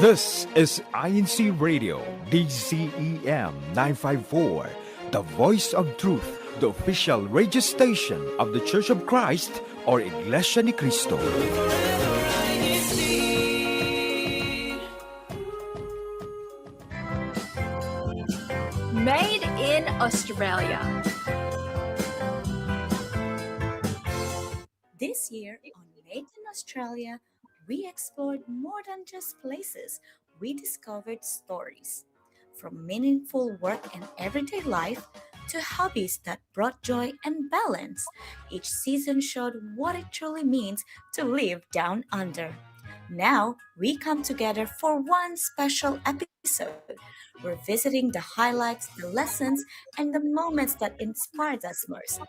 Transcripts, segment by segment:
This is INCRadio, DCEM 954, the voice of truth, the official radio station of the Church of Christ or Iglesia ni Cristo. Made in Australia. This year on Made in Australia, we explored more than just places. We discovered stories. From meaningful work in everyday life to hobbies that brought joy and balance, each season showed what it truly means to live down under. Now, we come together for one special episode. We're visiting the highlights, the lessons, and the moments that inspired us most.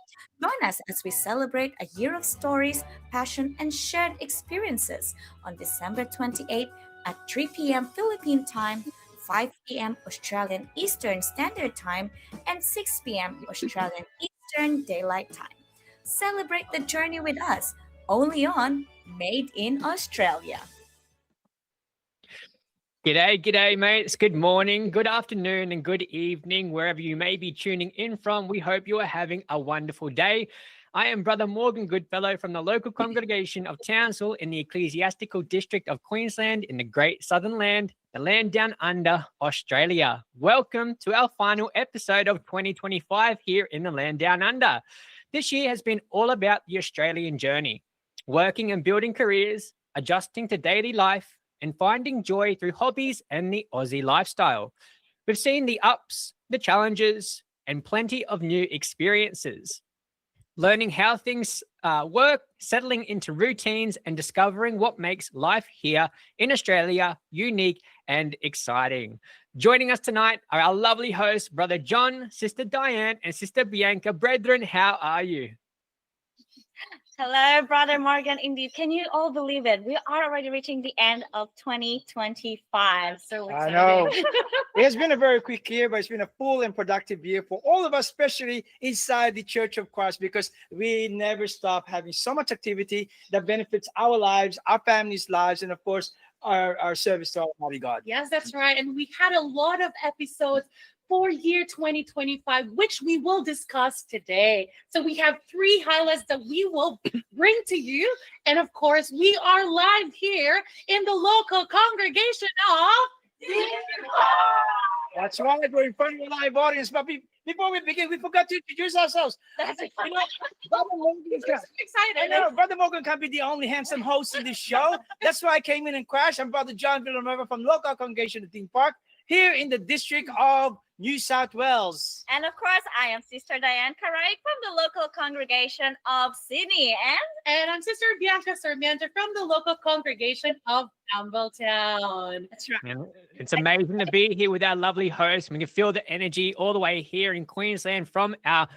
Join us as we celebrate a year of stories, passion, and shared experiences on December 28th at 3 p.m. Philippine time, 5 p.m. Australian Eastern Standard Time, and 6 p.m. Australian Eastern Daylight Time. Celebrate the journey with us, only on Made in Australia. G'day, mates. Good morning, good afternoon, and good evening, wherever you may be tuning in from. We hope you are having a wonderful day. I am Brother Morgan Goodfellow from the local congregation of Townsville in the Ecclesiastical District of Queensland in the Great Southern Land, the land down under Australia. Welcome to our final episode of 2025 here in the land down under. This year has been all about the Australian journey, working and building careers, adjusting to daily life, and finding joy through hobbies and the Aussie lifestyle. We've seen the ups, the challenges, and plenty of new experiences. Learning how things work, settling into routines, and discovering what makes life here in Australia unique and exciting. Joining us tonight are our lovely hosts, Brother John, Sister Diane, and Sister Bianca. Brethren, how are you? Hello, Brother Morgan. Indeed, can you all believe it? We are already reaching the end of 2025. So I know. It has been a very quick year, but it's been a full and productive year for all of us, especially inside the Church of Christ, because we never stop having so much activity that benefits our lives, our families' lives, and of course, our service to Almighty God. Yes, that's right. And we had a lot of episodes for year 2025, which we will discuss today. So we have 3 highlights that we will bring to you. And of course, we are live here in the local congregation of... That's right. We're in front of a live audience. But before we begin, we forgot to introduce ourselves. That's it. You know, Brother Morgan Excited. I know, Brother Morgan can't be the only handsome host in this show. That's why I came in and crashed. I'm Brother John Villanueva from local congregation at Theme Park here in the District of New South Wales. And of course, I am Sister Diane Caray from the local congregation of Sydney. And I'm Sister Bianca Sarmiento from the local congregation of Campbelltown. That's right. And it's amazing to be here with our lovely host. We can feel the energy all the way here in Queensland from our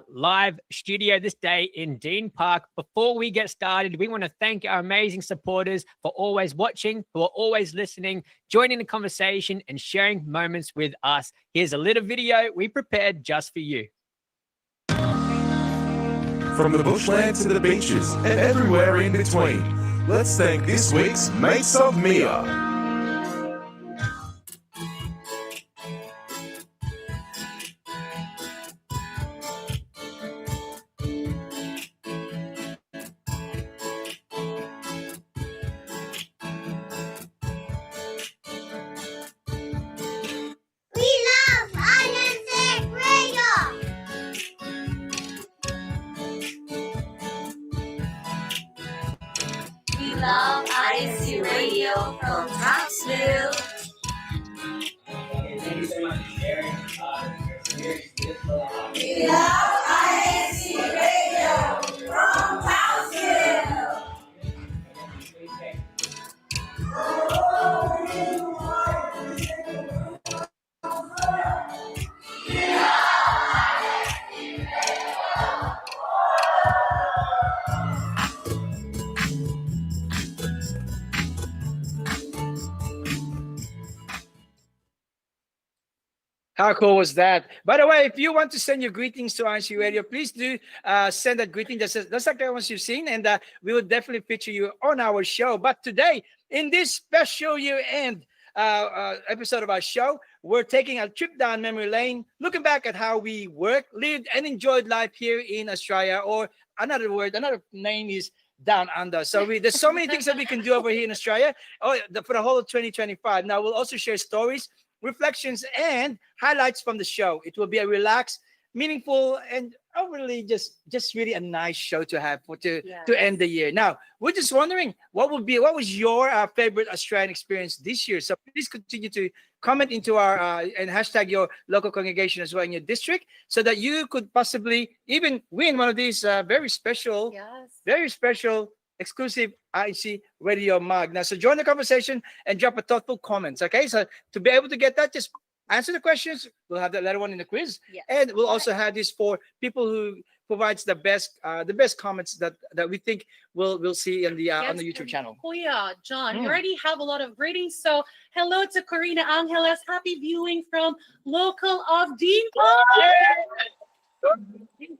live studio this day in Dean Park. Before we get started, we want to thank our amazing supporters for always watching, who are always listening, joining the conversation, and sharing moments with us. Here's a little video we prepared just for you. From the bushland to the beaches and everywhere in between, let's thank this week's Mates of Mia. Love INCRadio from How cool was that? By the way, if you want to send your greetings to INC Radio, please do send that greeting. That's like the ones you've seen, and we will definitely feature you on our show. But today, in this special year-end episode of our show, we're taking a trip down memory lane, looking back at how we worked, lived, and enjoyed life here in Australia, or another name is down under. So there's so many things that we can do over here in Australia for the whole of 2025. Now, we'll also share stories, reflections, and highlights from the show. It will be a relaxed, meaningful, and overly just really a nice show to have to end the year. Now, we're just wondering what was your favorite Australian experience this year. So please continue to comment into our and hashtag your local congregation as well in your district, so that you could possibly even win one of these very special exclusive INC Radio mug. Now, so join the conversation and drop a thoughtful comments. Okay, so to be able to get that, just answer the questions. We'll have that later one in the quiz, and we'll also have this for people who provides the best comments that we think we'll see in the on the YouTube channel. Kuya, John, you already have a lot of greetings. So hello to Corina Angeles. Happy viewing from local of Dean Park. Dean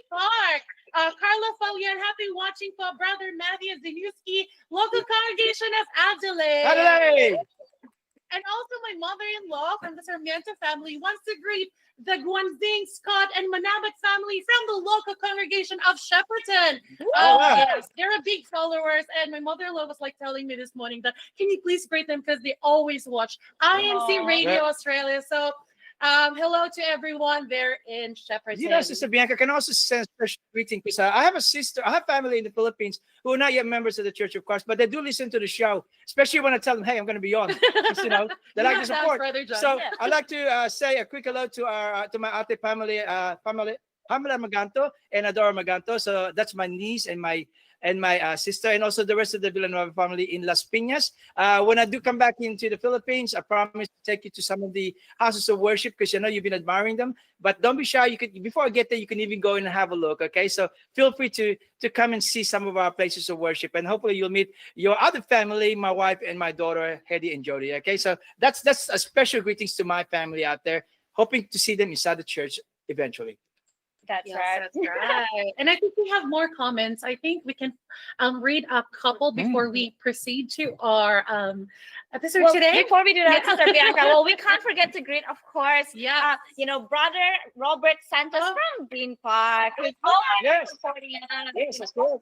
Park. Carla Falian, happy watching for Brother Matthew Zanuski, local congregation of Adelaide. Adelaide. And also my mother-in-law from the Sarmiento family wants to greet the Guanzing, Scott, and Manabak family from the local congregation of Shepparton. Wow. Yes, they're a big followers. And my mother-in-law was like telling me this morning that, can you please greet them because they always watch INC Radio Australia. So hello to everyone there in Shepparton. You know, Sister Bianca, can also send a special greeting because I have family in the Philippines who are not yet members of the Church of Christ, but they do listen to the show, especially when I tell them, hey, I'm going to be on. You know, they like the support. So I'd like to say a quick hello to my ate family, Pamela Maganto and Adora Maganto. So that's my niece and my sister, and also the rest of the Villanueva family in Las Piñas. When I do come back into the Philippines, I promise to take you to some of the houses of worship because I know you've been admiring them. But don't be shy. You can, before I get there, you can even go in and have a look. Okay, so feel free to come and see some of our places of worship, and hopefully you'll meet your other family, my wife and my daughter Hedy and Jody. Okay, so that's a special greetings to my family out there. Hoping to see them inside the church eventually. That's right. That's right. And I think we have more comments. I think we can read a couple before we proceed to our episode today. Before we do that, Sister Bianca, we can't forget to greet, of course, Brother Robert Santos from Dean Park. Yes. Supporting us. Yes, of course.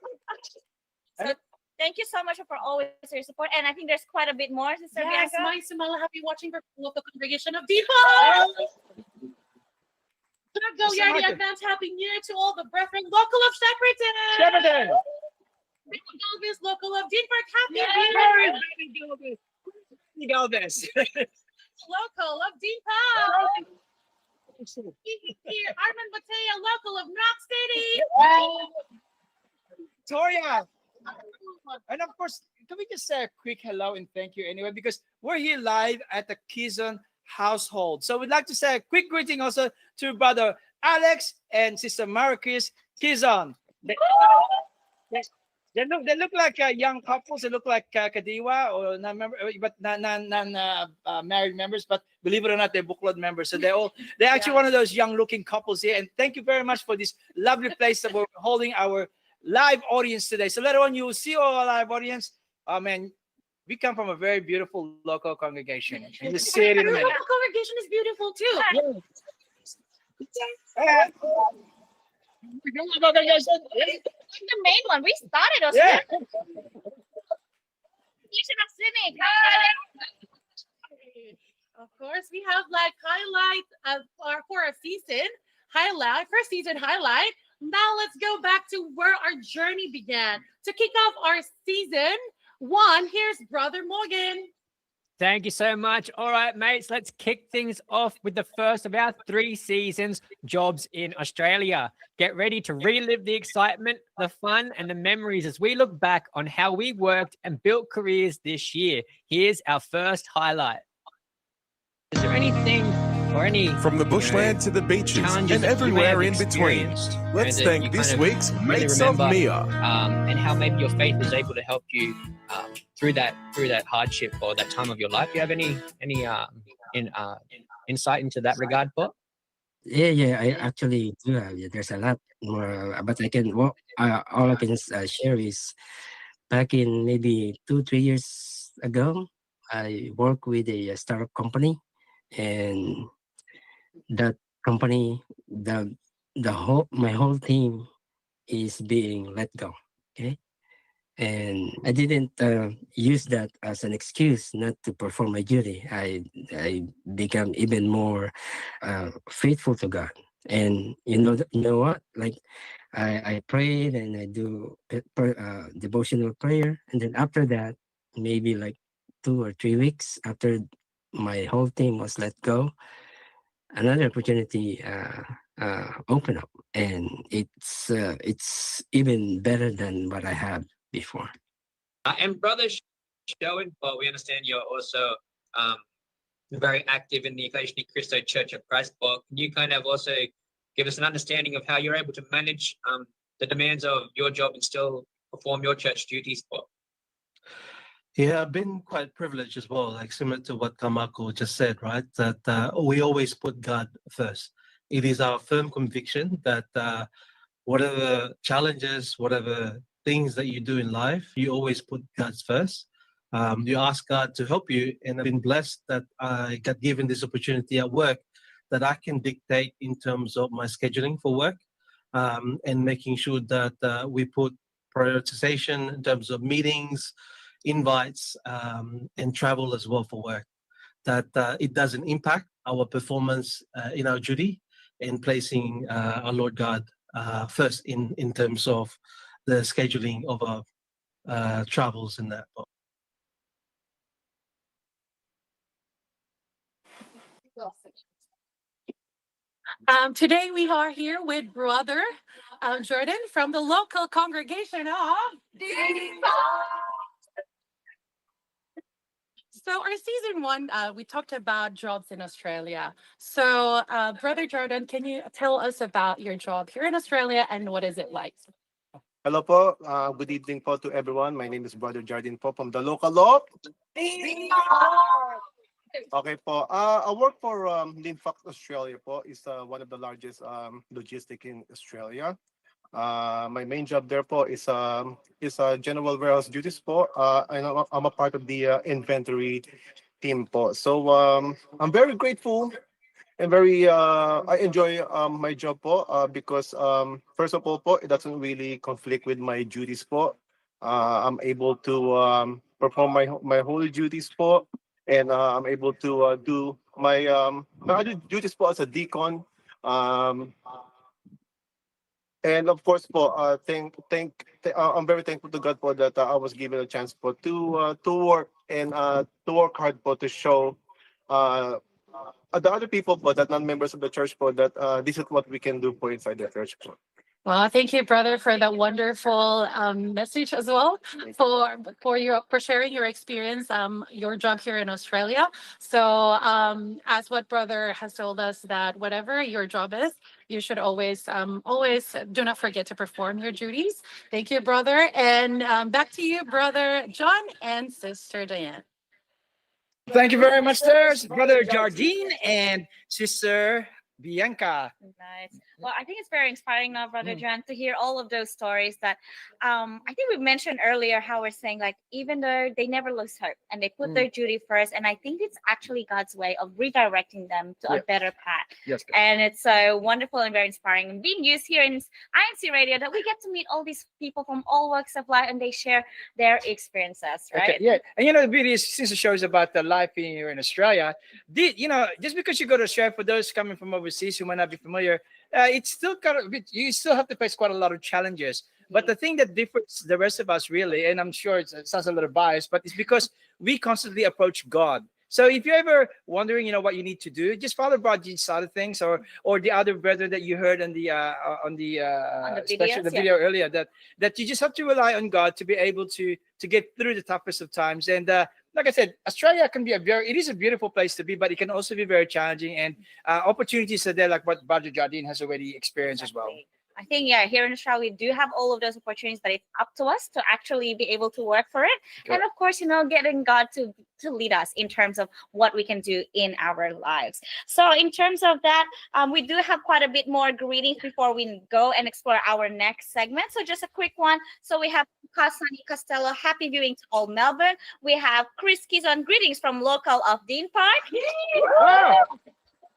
So thank you so much for always your support. And I think there's quite a bit more, Sister Yes, Bianca. my Sumala, happy watching for local congregation of Dean Park. Go Yardi advance happy new year to all the brethren local of Shepparton. Elvis local of Dean Park, happy new year. Elvis. Local of Dean Park. Here, Armand Mateo local of Knox City. Victoria. And of course, can we just say a quick hello and thank you anyway, because we're here live at the Kizon household. So we'd like to say a quick greeting also to Brother Alex and Sister Marcus Kizon. They look like young couples. They look like Kadiwa or married members. But believe it or not, they're book club members. So they're actually one of those young looking couples here. And thank you very much for this lovely place that we're holding our live audience today. So later on, you will see all our live audience. Oh man, we come from a very beautiful local congregation in the city. The local congregation is beautiful too. The main one. We started Australia. Of course, we have like highlights for a season highlight, first season highlight. Now let's go back to where our journey began. To kick off our season one, here's Brother Morgan. Thank you so much. All right, mates, let's kick things off with the first of our 3 seasons, Jobs in Australia. Get ready to relive the excitement, the fun, and the memories as we look back on how we worked and built careers this year. Here's our first highlight. Is there anything or any From the bushland to the beaches challenges and that you may everywhere have in between. experienced, Let's that thank you this kind of week's really Mates of remember, Mia. and how maybe your faith is able to help you through that hardship or that time of your life? Do you have any insight into that regard, po? Yeah, I actually do have. Yeah, there's a lot more, but I can. Well, all I can share is back in maybe 2, 3 years ago, I worked with a startup company, and that company, the whole my whole team is being let go. Okay, and I didn't use that as an excuse not to perform my duty. I become even more faithful to God. And you know what? Like I prayed and I do devotional prayer, and then after that, maybe like 2 or 3 weeks after my whole team was let go, another opportunity opened up, and it's even better than what I had before. And Brother Sherwin, well, we understand you're also um, very active in the Occasionally Christo Church of Christ. Well, can you kind of also give us an understanding of how you're able to manage the demands of your job and still perform your church duties? For? Yeah, I've been quite privileged as well, like similar to what Kamako just said, right? That we always put God first. It is our firm conviction that whatever challenges, whatever things that you do in life, you always put God's first. You ask God to help you, and I've been blessed that I got given this opportunity at work that I can dictate in terms of my scheduling for work, and making sure that we put prioritization in terms of meetings, invites, and travel as well for work. That it doesn't impact our performance in our duty and placing our Lord God first in terms of the scheduling of our travels and that. Today we are here with Brother Jordan from the local congregation of So our season one, we talked about jobs in Australia. So Brother Jordan, can you tell us about your job here in Australia and what is it like? Hello po. Good evening po to everyone. My name is Brother Jardine po from the local law. Okay po. I work for Linfax Australia po. Is one of the largest logistic in Australia. My main job there po is general warehouse duties po. I'm a part of the inventory team po. So I'm very grateful and very I enjoy my job po because first of all po, it doesn't really conflict with my duties po. I'm able to perform my holy duties po, and I'm able to do my other duties po as a deacon. Um, and of course po, I'm very thankful to God po that I was given a chance po to work and to work hard po to show uh, the other people po that non-members of the church po that this is what we can do po inside the church po. Well, thank you, brother, for that wonderful message as well, for sharing your experience, your job here in Australia. So, as what brother has told us, that whatever your job is, you should always do not forget to perform your duties. Thank you, brother, and back to you, brother John and sister Diane. Thank you very much, sir, Brother Jardine and Sister Bianca. Nice. Well, I think it's very inspiring now, Brother John, to hear all of those stories that I think we mentioned earlier how we're saying, like, even though they never lose hope and they put their duty first. And I think it's actually God's way of redirecting them to a better path. Yes. And it's so wonderful and very inspiring. And being used here in INCRadio, that we get to meet all these people from all walks of life and they share their experiences, right? Okay, yeah. And the beauty is, since the show is about the life here in Australia, just because you go to Australia, for those coming from overseas who might not be familiar, it's still you still have to face quite a lot of challenges. But the thing that differs the rest of us really, and I'm sure it sounds a little biased, but it's because we constantly approach God. So if you're ever wondering, what you need to do, just follow Brodji's side of things, or the other brethren that you heard on the video earlier, that you just have to rely on God to be able to get through the toughest of times. And like I said, Australia can be it is a beautiful place to be, but it can also be very challenging. And opportunities are there, like what Brother Jardine has already experienced as well. I think, yeah, here in Australia, we do have all of those opportunities, but it's up to us to actually be able to work for it. And of course, getting God to lead us in terms of what we can do in our lives. So in terms of that, we do have quite a bit more greetings before we go and explore our next segment. So just a quick one. So we have Kasani Costello, happy viewing to all Melbourne. We have Chris Kizon, greetings from local of Dean Park.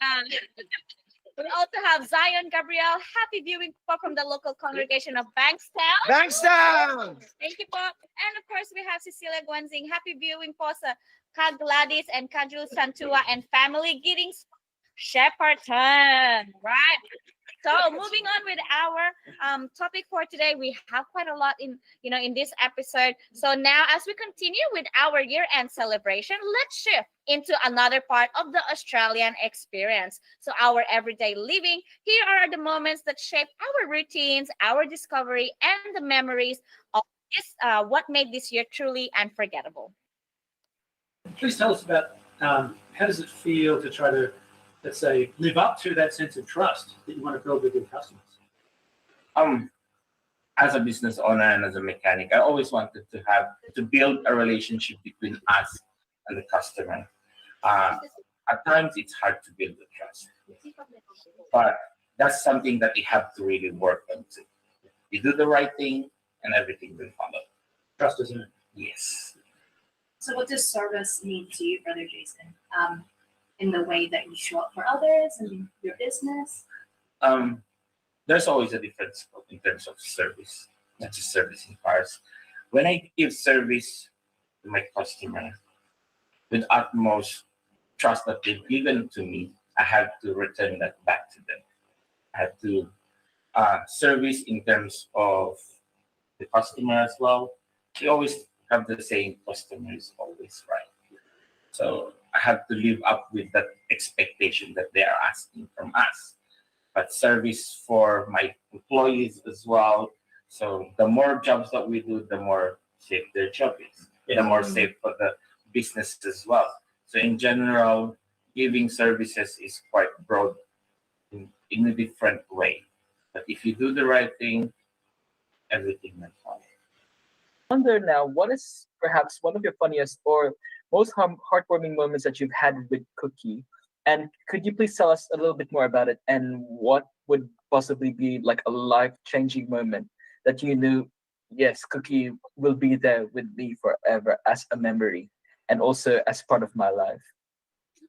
Um, we also have Zion Gabriel, happy viewing from the local congregation of Bankstown. Bankstown! Thank you, Bob. And of course, we have Cecilia Guanzing, happy viewing for Ka Gladys and Kaju Santua and family greetings. Shepparton, right? So moving on with our topic for today, we have quite a lot in this episode. So now, as we continue with our year-end celebration, let's shift into another part of the Australian experience. So our everyday living. Here are the moments that shape our routines, our discovery, and the memories of this. What made this year truly unforgettable? Please tell us about how does it feel to try to, let's say, live up to that sense of trust that you want to build with your customers? As a business owner and as a mechanic, I always wanted to build a relationship between us and the customer. At times, it's hard to build the trust, but that's something that you have to really work on. You do the right thing, and everything will follow. Trust, isn't it? Yes. So what does service mean to you, Brother Jason, in the way that you show up for others and your business? There's always a difference in terms of service, not just servicing cars. When I give service to my customer with utmost trust that they've given to me, I have to return that back to them. I have to service in terms of the customer as well. We always have the same customers always right. So I have to live up with that expectation that they are asking from us. But service for my employees as well. So the more jobs that we do, the more safe their job is. The more safe for the business as well. So in general, giving services is quite broad in a different way. But if you do the right thing, everything will follow. I wonder now, what is perhaps one of your funniest or most heartwarming moments that you've had with Cookie? And could you please tell us a little bit more about it and what would possibly be like a life-changing moment that you knew, yes, Cookie will be there with me forever as a memory and also as part of my life?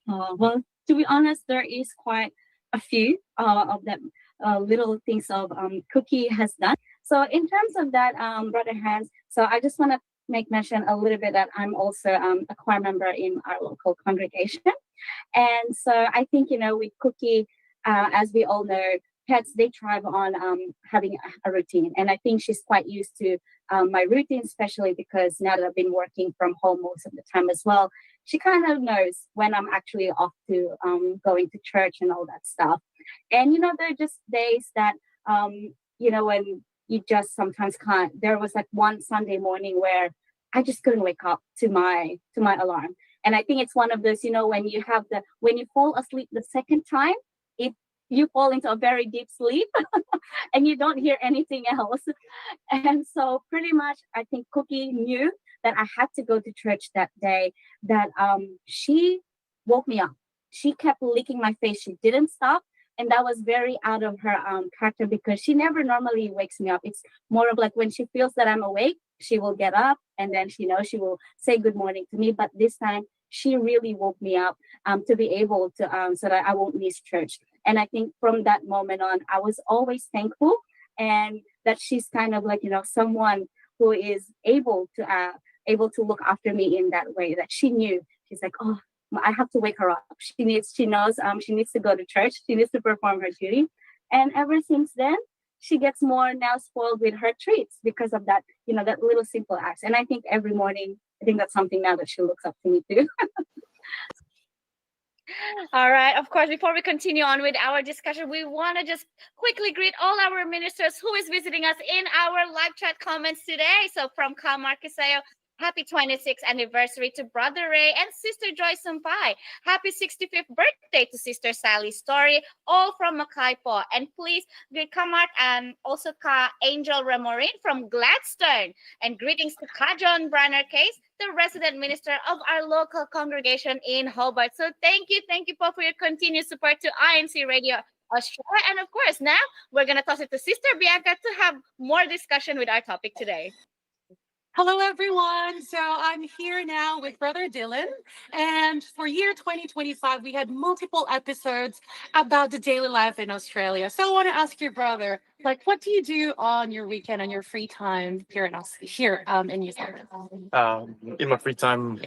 Well, to be honest, there is quite a few of them little things of Cookie has done. So in terms of that, Brother Hans, so I just want to make mention a little bit that I'm also a choir member in our local congregation. And so I think, with Cookie, as we all know, pets, they thrive on having a routine. And I think she's quite used to my routine, especially because now that I've been working from home most of the time as well, she kind of knows when I'm actually off to going to church and all that stuff. And, there are just days that, when you just sometimes can't. There was like one Sunday morning where I just couldn't wake up to my alarm. And I think it's one of those, when you fall asleep the second time, you fall into a very deep sleep and you don't hear anything else. And so pretty much, I think Cookie knew that I had to go to church that day, that she woke me up. She kept licking my face. She didn't stop. And that was very out of her character because she never normally wakes me up. It's more of like when she feels that I'm awake, she will get up and then she will say good morning to me. But this time she really woke me up to be able to so that I won't miss church. And I think from that moment on, I was always thankful, and that she's kind of like, someone who is able to look after me in that way, that she knew. She's like, oh, I have to wake her up. She knows she needs to go to church. She needs to perform her duty. And ever since then, she gets more now spoiled with her treats because of that, that little simple acts. And I think every morning, I think that's something now that she looks up to me too. All right. Of course, before we continue on with our discussion, we want to just quickly greet all our ministers who is visiting us in our live chat comments today. So from Ka Marquiseo, Happy 26th anniversary to Brother Ray and Sister Joy Sumpai. Happy 65th birthday to Sister Sally Story, all from Mackay po. And please, greet Kamat and also Ka Angel Ramorin from Gladstone. And greetings to Ka John Branner Case, the resident minister of our local congregation in Hobart. So thank you po for your continued support to INC Radio Australia. And of course, now we're going to toss it to Sister Bianca to have more discussion with our topic today. Hello, everyone. So I'm here now with Brother Dylan. And for year 2025, we had multiple episodes about the daily life in Australia. So I want to ask your brother, like, what do you do on your weekend, on your free time here in New Zealand? In my free time,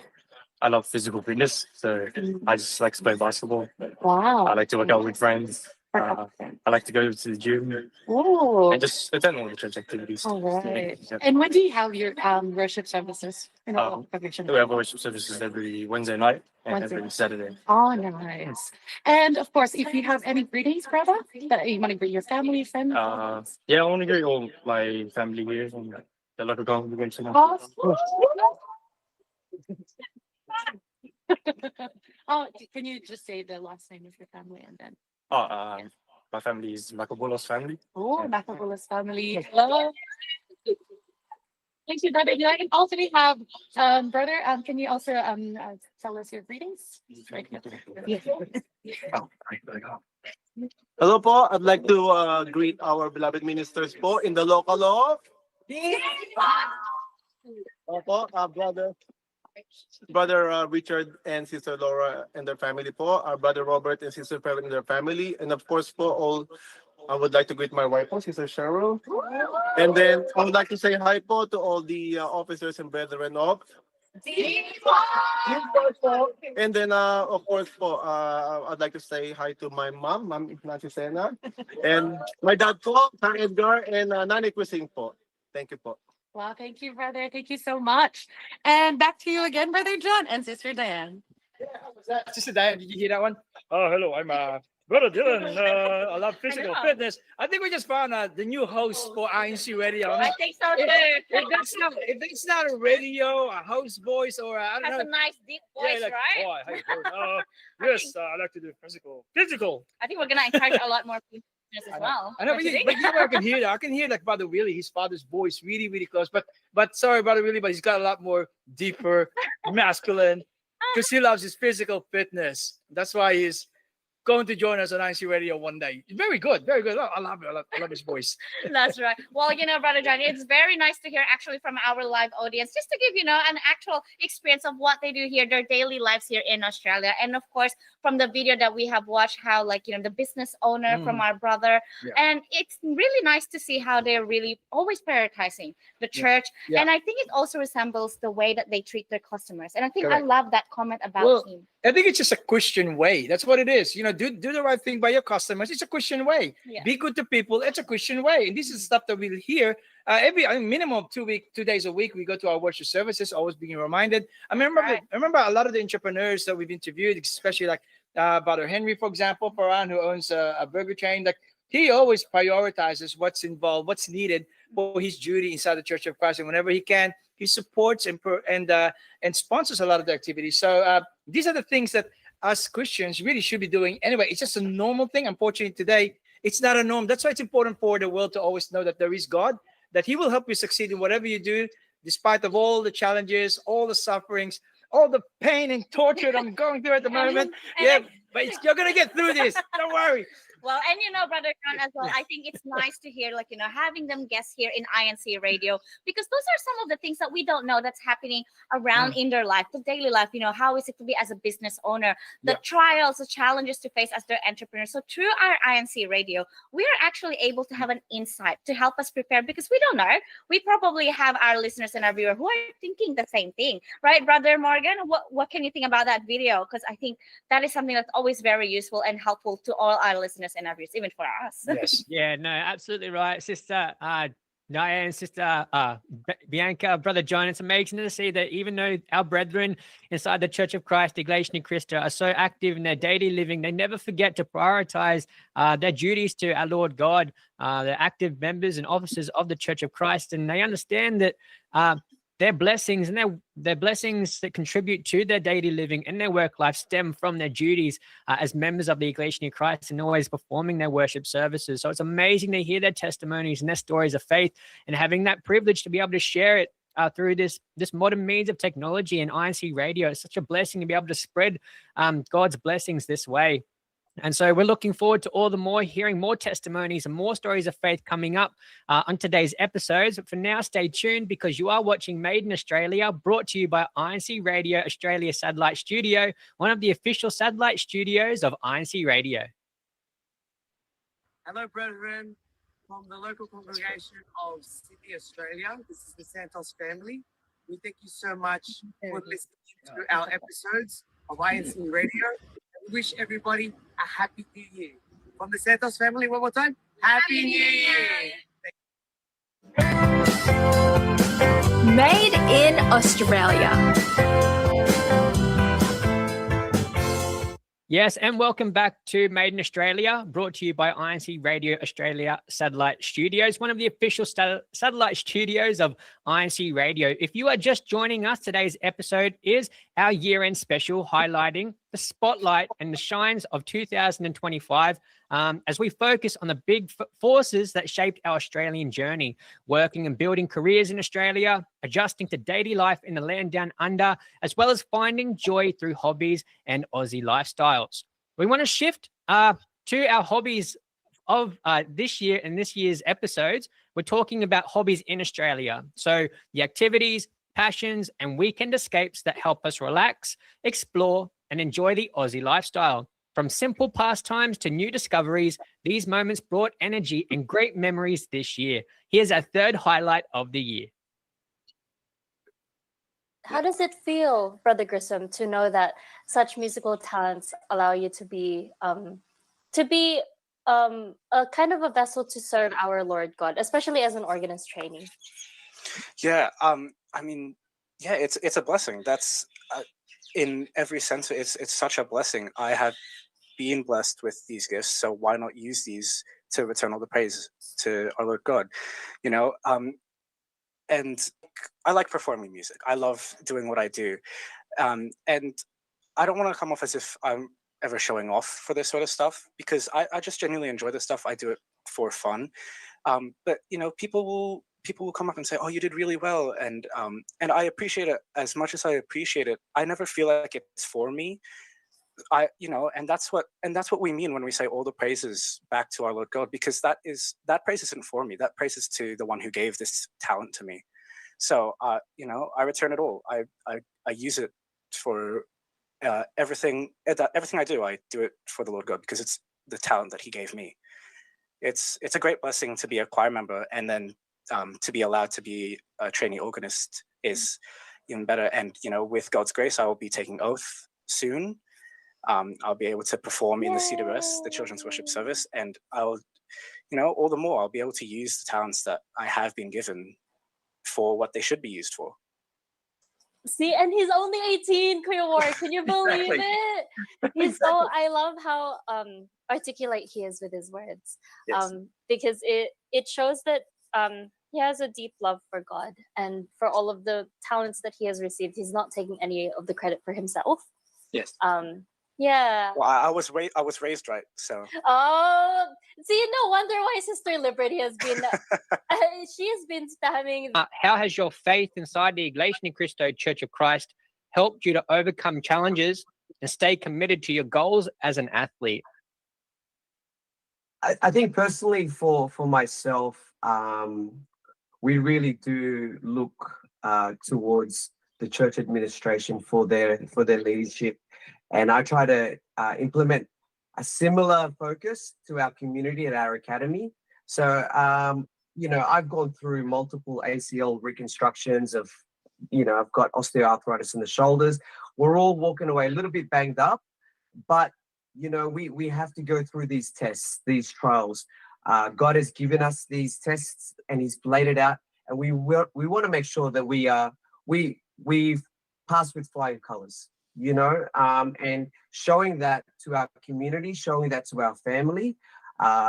I love physical fitness. So I just like to play basketball. Wow. I like to work out with friends. I like to go to the gym Oh, and just attend all the church activities. all right. Yeah. And when do you have your worship services? In the Um, congregation? We have worship services every Wednesday night and Wednesday. every Saturday. Oh, nice. And of course, if you have any greetings, brother, that you want to greet your family, friends. Yeah, I want to greet all my family here from the local congregation. Awesome. Oh, can you just say the last name of your family and then? My family is Macabulos family. Oh, Macabulas family. Hello. Thank you, brother. And also we have brother. Can you also tell us your greetings? Right here. Hello po, I'd like to greet our beloved ministers po in the local of Opo, brother Richard and Sister Laura and their family po, our brother Robert and Sister Perlin and their family, and of course po all I would like to greet my wife po, Sister Cheryl, and then I would like to say hi po to all the officers and brethren of and then of course po I'd like to say hi to my mom, Ma'am Ignacio Sena, and my dad po, Sir Edgar, and Nanay Kusing po. Thank you po. Wow, thank you, brother. Thank you so much. And back to you again, Brother John and Sister Diane. Sister Diane, did you hear that one? Oh, hello, I'm Brother Dylan. I love physical fitness. I think we just found the new host for INC Radio. I think so too. If that's not a radio, a host voice, or I don't Has know. a nice deep voice, like, right? Oh, how you doing? Yes, I like to do physical. I think we're gonna encourage a lot more people as well. I know, What do you but think? you know, I can hear that. I can hear like Brother Willie, his father's voice, really, really close. But sorry, Brother Willie, but he's got a lot more deeper, masculine, because he loves his physical fitness. That's why he's going to join us on INC Radio one day. Very good, very good. I love it. I love his voice. That's right. Well, Brother John, it's very nice to hear actually from our live audience, just to give, an actual experience of what they do here, their daily lives here in Australia. And of course, from the video that we have watched, how the business owner from our brother. Yeah. And it's really nice to see how they're really always prioritizing the church. Yeah. And I think it also resembles the way that they treat their customers. And I think Correct. I love that comment about him. I think it's just a Christian way. That's what it is. Do the right thing by your customers. It's a Christian way. Yeah. Be good to people. It's a Christian way. And this is stuff that we'll hear minimum of 2 days a week. We go to our worship services, always being reminded. I remember a lot of the entrepreneurs that we've interviewed, especially like Brother Henry, for example, Paran, who owns a burger chain. Like he always prioritizes what's involved, what's needed for his duty inside the Church of Christ, and whenever he can, he supports and sponsors a lot of the activities. So these are the things that us Christians really should be doing anyway. It's just a normal thing. Unfortunately, today it's not a norm. That's why it's important for the world to always know that there is God, that He will help you succeed in whatever you do, despite of all the challenges, all the sufferings, all the pain and torture that I'm going through at the moment. But you're gonna get through this. Don't worry. Well, and Brother John as well, I think it's nice to hear, having them guests here in INC Radio, because those are some of the things that we don't know that's happening around in their life, the daily life, how is it to be as a business owner, the trials, the challenges to face as their entrepreneurs. So through our INC Radio, we are actually able to have an insight to help us prepare, because we don't know. We probably have our listeners and our viewers who are thinking the same thing, right, Brother Morgan? What can you think about that video? Because I think that is something that's always very useful and helpful to all our listeners and our viewers, even for us. Yes. Yeah, no, absolutely right, Sister Diane, Sister Bianca, Brother John. It's amazing to see that even though our brethren inside the Church of Christ, Iglesia Ni Cristo, are so active in their daily living, they never forget to prioritize their duties to our Lord God. They're active members and officers of the Church of Christ, and they understand that their blessings and their blessings that contribute to their daily living and their work life stem from their duties as members of the Iglesia in Christ and always performing their worship services. So it's amazing to hear their testimonies and their stories of faith, and having that privilege to be able to share it through this modern means of technology and INCRadio. It's such a blessing to be able to spread God's blessings this way. And so we're looking forward to all the more hearing more testimonies and more stories of faith coming up on today's episodes. But for now, stay tuned, because you are watching Made in Australia, brought to you by INCRadio Australia Satellite Studio, one of the official satellite studios of INCRadio. Hello, brethren, from the local congregation of Sydney, Australia. This is the Santos family. We thank you so much for listening to our episodes of INCRadio. We wish everybody a happy new year. From the Santos family, one more time, happy new year! Made in Australia. Yes, and welcome back to Made in Australia, brought to you by INCRadio Australia Satellite Studios, one of the official satellite studios of INCRadio. If you are just joining us, today's episode is our year-end special highlighting the spotlight and the shines of 2025 as we focus on the big forces that shaped our Australian journey, working and building careers in Australia, adjusting to daily life in the land down under, as well as finding joy through hobbies and Aussie lifestyles. We want to shift to our hobbies of this year and this year's episodes. We're talking about hobbies in Australia. So the activities, passions, and weekend escapes that help us relax, explore, and enjoy the Aussie lifestyle. From simple pastimes to new discoveries, these moments brought energy and great memories this year. Here's our third highlight of the year. How does it feel, Brother Grissom, to know that such musical talents allow you to be a kind of a vessel to serve our Lord God, especially as an organist trainee? Yeah, I mean, yeah, it's a blessing. That's in every sense. It's such a blessing. I have been blessed with these gifts, so why not use these to return all the praise to our Lord God? You know, and I like performing music. I love doing what I do, and I don't want to come off as if I'm ever showing off for this sort of stuff, because I just genuinely enjoy this stuff. I do it for fun, but you know, people will come up and say, "Oh, you did really well," and I appreciate it as much as I appreciate it. I never feel like it's for me. And that's what we mean when we say all the praises back to our Lord God, because that praise isn't for me. That praise is to the one who gave this talent to me. So I return it all. I use it for everything I do. I do it for the Lord God because it's the talent that He gave me. It's a great blessing to be a choir member, and then to be allowed to be a trainee organist is even better. And with God's grace, I will be taking oath soon. I'll be able to perform in the CEBSI, the Children's Worship Service, and I'll, all the more I'll be able to use the talents that I have been given for what they should be used for. See, and he's only 18, Kuya Ward. Can you believe it? I love how articulate he is with his words. Yes. Because it shows that he has a deep love for God and for all of the talents that he has received. He's not taking any of the credit for himself. Yes. Yeah. Well, I was raised right, so. Oh, see, no wonder why Sister Liberty has been. She has been spamming. How has your faith inside the Iglesia in Cristo Church of Christ helped you to overcome challenges and stay committed to your goals as an athlete? I think personally for myself, we really do look towards the church administration for their leadership, and I try to implement a similar focus to our community at our academy. So I've gone through multiple ACL reconstructions of, I've got osteoarthritis in the shoulders. We're all walking away a little bit banged up, but we have to go through these tests, these trials. God has given us these tests and He's laid it out, and we want to make sure that we've passed with flying colors, and showing that to our community, showing that to our family,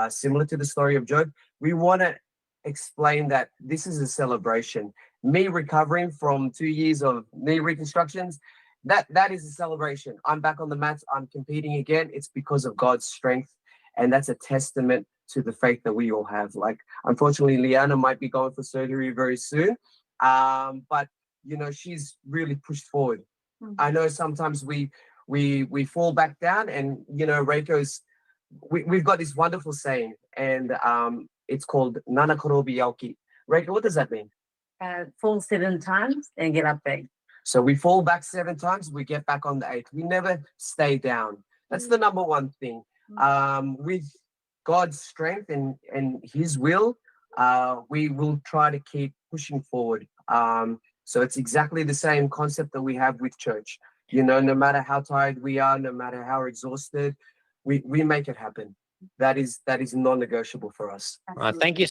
similar to the story of Job. We want to explain that this is a celebration, me recovering from 2 years of knee reconstructions, that is a celebration. I'm back on the mats. I'm competing again. It's because of God's strength, and that's a testament to the faith that we all have. Like, unfortunately, Liana might be going for surgery very soon, but she's really pushed forward. I know sometimes we fall back down, and Reiko's. We've got this wonderful saying, and it's called Nana Korobi Yaoki. Reiko, what does that mean? Fall 7 times and get up big. So we fall back 7 times, we get back on the 8th. We never stay down. That's the number one thing. With God's strength and His will, we will try to keep pushing forward. So it's exactly the same concept that we have with church. No matter how tired we are, no matter how exhausted, we make it happen. That is non-negotiable for us. Thank you.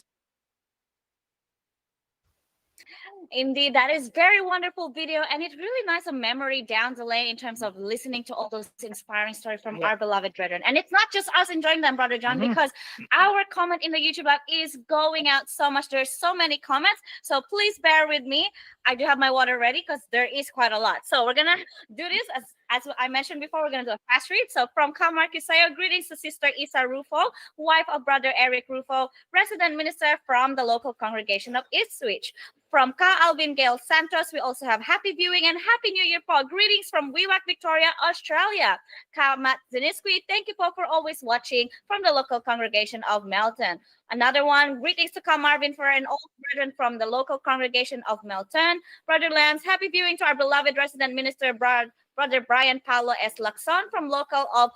Indeed, that is very wonderful video, and it's really nice a memory down the lane in terms of listening to all those inspiring stories from our beloved brethren. And it's not just us enjoying them, Brother John, because our comment in the YouTube app is going out so much. There's so many comments, so please bear with me. I do have my water ready because there is quite a lot. So we're gonna do this as I mentioned before. We're gonna do a fast read. So from Kamar Kisayo, greetings to Sister Isa Rufo, wife of Brother Eric Rufo, resident minister from the local congregation of Ipswich. From Ka Alvin Gale Santos, we also have happy viewing and happy New Year, Paul. Greetings from Wewak, Victoria, Australia. Ka Matt Ziniskwi, thank you, Paul, for always watching from the local congregation of Melton. Another one, greetings to Ka Marvin for an old brethren from the local congregation of Melton. Brother Lance, happy viewing to our beloved resident minister, Brother Brian Paulo S. Lacson from local of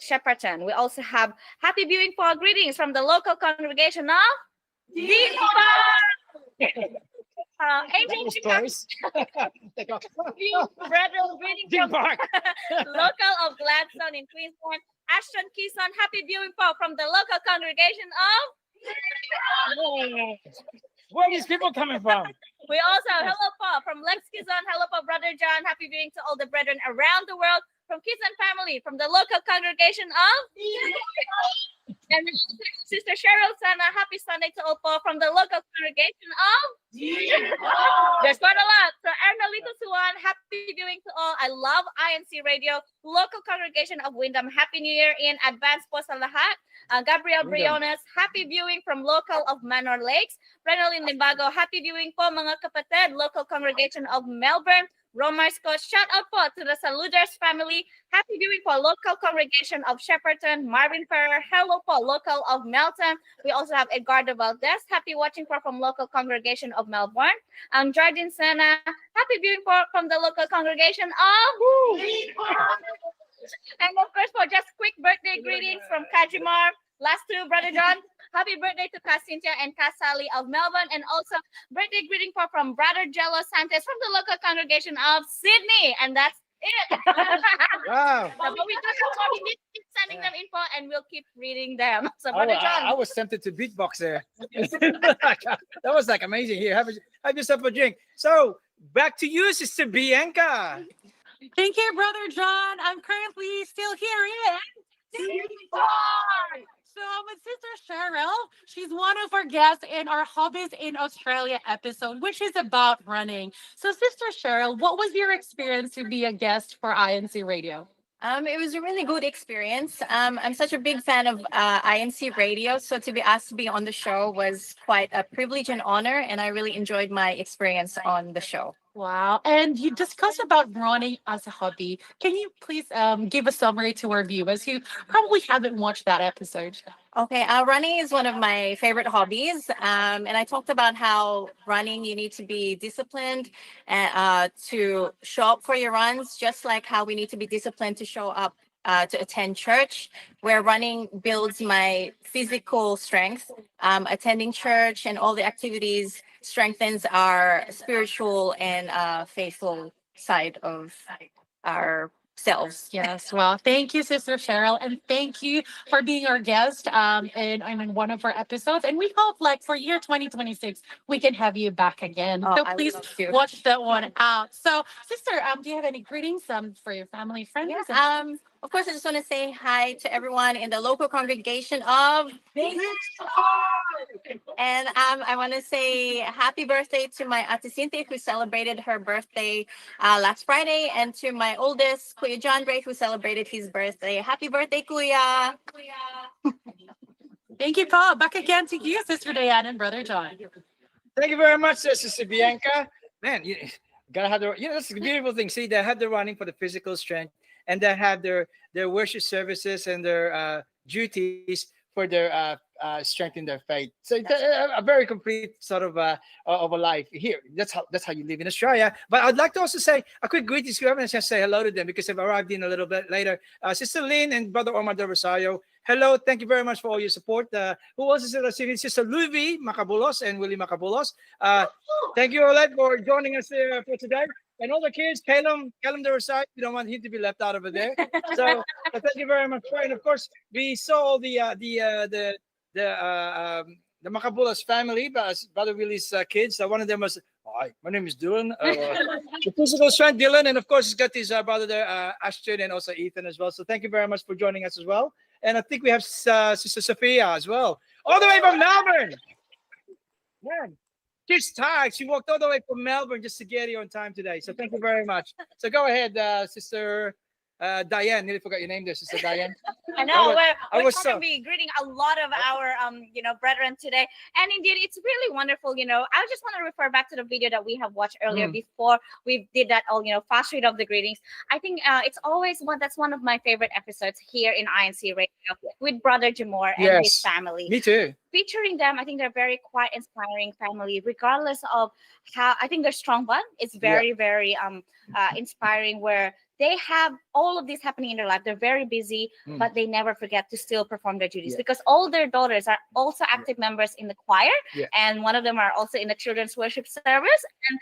Shepparton. We also have happy viewing, Paul. Greetings from the local congregation of Angel stories. Brethren, greetings from local of Gladstone in Queensland. Ashton Kison, happy viewing from the local congregation of. Where are these people coming from? We also hello Paul from Lex Kison, hello Paul, Brother John, happy viewing to all the brethren around the world from Kison family from the local congregation of. And Sister Cheryl Sana, happy Sunday to all Paul from the local congregation of. There's quite a lot. So Ernalito Suwan, happy viewing to all. I love INCRadio, local congregation of Wyndham. Happy New Year in advance po sa lahat. Gabriel Briones, happy viewing from local of Manor Lakes. Renalyn Limbago, happy viewing po mga kapatid, local congregation of Melbourne. Romar Scott, shout out po to the Saluders family. Happy viewing po, local congregation of Shepparton. Marvin Ferrer, hello po, local of Melton. We also have Edgardo Valdez, happy watching po from local congregation of Melbourne. Jardine Sena, happy viewing po from the local congregation of. And of course, for just quick birthday greetings from Kajimar. Last two, Brother John. Happy birthday to Ka Cynthia and Ka Sally of Melbourne. And also birthday greeting from Brother Jello Santos from the local congregation of Sydney. And that's it. Wow. So, but we keep sending them info and we'll keep reading them. So, Brother John. I was tempted to beatbox there. That was like amazing. Here, have yourself a drink. So back to you, Sister Bianca. Thank you, Brother John. I'm currently still here in So with Sister Cheryl, she's one of our guests in our Hobbies in Australia episode, which is about running. So Sister Cheryl, what was your experience to be a guest for INCRadio? It was a really good experience. I'm such a big fan of INCRadio, so to be asked to be on the show was quite a privilege and honor, and I really enjoyed my experience on the show. Wow. And you discussed about running as a hobby. Can you please give a summary to our viewers who probably haven't watched that episode? Okay, running is one of my favorite hobbies. And I talked about how running, you need to be disciplined to show up for your runs, just like how we need to be disciplined to show up to attend church, where running builds my physical strength. Attending church and all the activities strengthens our spiritual and faithful side of ourselves. Yes, well, thank you, Sister Cheryl, and thank you for being our guest in one of our episodes. And we hope, like, for year 2026, we can have you back again. Oh, so I please would love to. watch that one out. So, Sister, do you have any greetings for your family, friends? Yeah, of course, I just want to say hi to everyone in the local congregation of And I want to say happy birthday to my Ate Cynthia, who celebrated her birthday last Friday, and to my oldest, Kuya John Gray, who celebrated his birthday. Happy birthday, Kuya! Thank you, Paul. Back again to you, Sister Diane and Brother John. Thank you very much, Sister Bianca. Man, you gotta have the, that's a beautiful thing. See, they have the running for the physical strength, and they have their worship services and their duties for their strength in their faith. So it's a very complete sort of a life here. That's how you live in Australia. But I'd like to also say a quick greetings. You haven't just say hello to them because they've arrived in a little bit later. Sister Lynn and Brother Omar Del Rosario. Hello, thank you very much for all your support. Who else is it? Sister Luvi Macabulos and Willie Macabulos. Thank you, Olet, for joining us here for today. And all the kids, Calum Del Rosario, we don't want him to be left out over there. So thank you very much. And of course, we saw all the Macabulos family, Brother Willie's kids. One of them was, hi, my name is Dylan. The physical strength, Dylan, and of course, he's got his brother there, Ashton, and also Ethan as well. So thank you very much for joining us as well. And I think we have Sister Sophia as well, all the way from Melbourne. Man, she's tired. She walked all the way from Melbourne just to get here on time today. So thank you very much. So go ahead, Sister Diane. Nearly forgot your name there, Sister Diane. I know we're was going to be greeting a lot of our brethren today, and indeed it's really wonderful. I just want to refer back to the video that we have watched earlier before we did that fast read of the greetings. I think it's always that's one of my favorite episodes here in INCRadio with Brother Jamor and his family. Me too. Featuring them, I think they're very quite inspiring family, regardless of how I think their strong bond is very inspiring, where they have all of this happening in their life. They're very busy, but they never forget to still perform their duties because all their daughters are also active members in the choir, and one of them are also in the children's worship service, and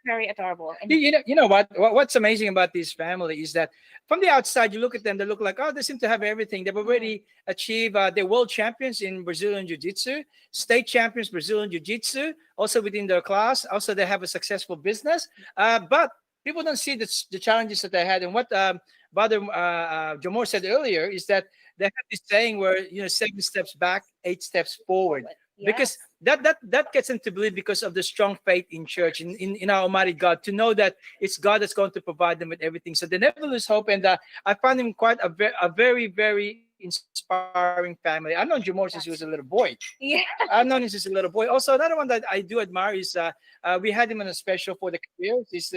very adorable. And you know what's amazing about this family is that from the outside you look at them, they look like, oh, they seem to have everything. They've already achieved they're world champions in Brazilian Jiu-Jitsu, state champions Brazilian Jiu-Jitsu, also within their class. Also they have a successful business, but people don't see the challenges that they had. And what Brother Jamor said earlier is that they have this saying where 7 steps back, 8 steps forward. Because that gets them to believe because of the strong faith in church, in our Almighty God, to know that it's God that's going to provide them with everything. So they never lose hope. And I found him quite a very, very inspiring family. I've known Jamor since he was a little boy. Yeah. I've known him since a little boy. Also, another one that I do admire is we had him on a special for the career. He's